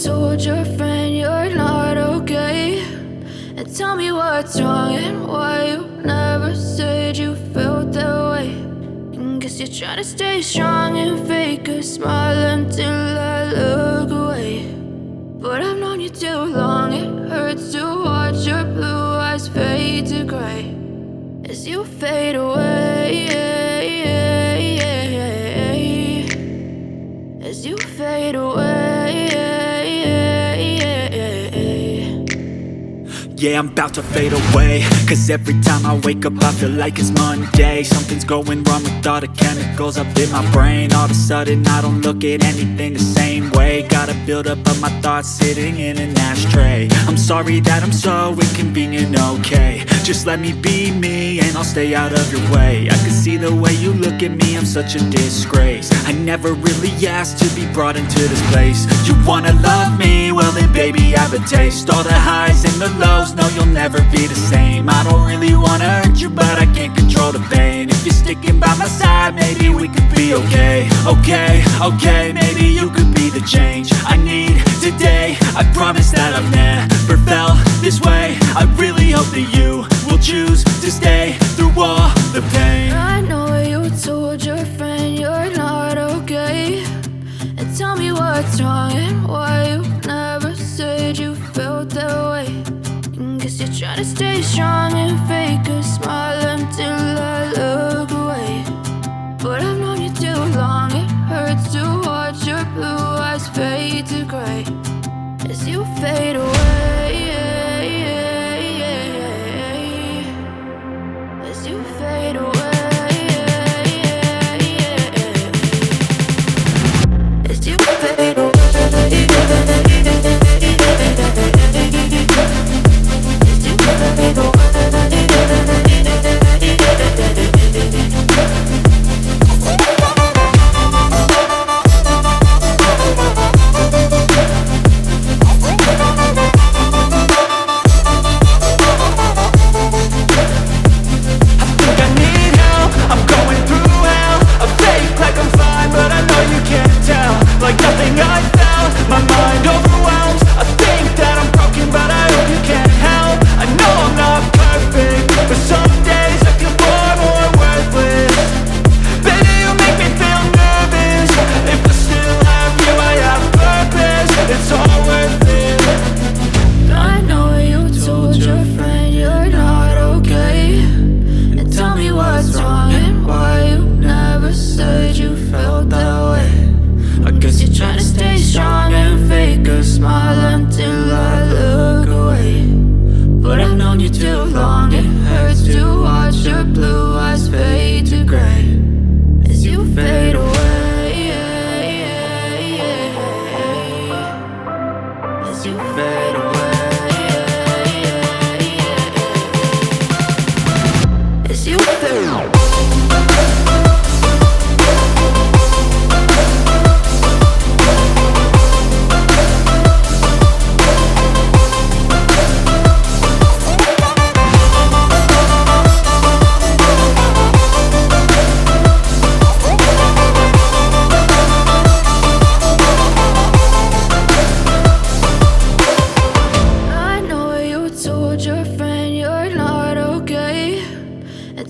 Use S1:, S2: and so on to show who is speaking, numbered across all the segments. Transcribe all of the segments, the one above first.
S1: told your friend you're not okay, and tell me what's wrong and why you never said you felt that way. And guess you're trying to stay strong and fake a smile until I look away. But I've known you too long, it hurts to watch your blue eyes fade to gray as you fade away, as you fade away.
S2: Yeah, I'm about to fade away, cause every time I wake up I feel like it's Monday. Something's going wrong with all the chemicals up in my brain. All of a sudden I don't look at anything the same way. Gotta build up of my thoughts sitting in an ashtray. I'm sorry that I'm so inconvenient, okay. Just let me be me and I'll stay out of your way. I can see the way you look at me, I'm such a disgrace. I never really asked to be brought into this place. You wanna love me? Well then baby I have a taste. All the highs and the lows, no you'll never be the same. I don't really wanna hurt you but I can't control the pain. If you're sticking by my side maybe we could be okay. Okay, maybe you could be the change I need today. I promise that I've never felt this way. I really hope that you will choose to stay through all the pain.
S1: I know you told your friend you're not okay, and tell me what's wrong and why you never said you felt that way. And guess you're trying to stay strong and fake a smile until I look away. But I've known you too long, it hurts to watch your blue eyes fade to gray as you fade away, as you fade away, as you fade away.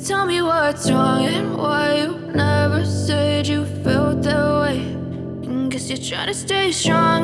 S1: Tell me what's wrong and why you never said you felt that way. And guess you're trying to stay strong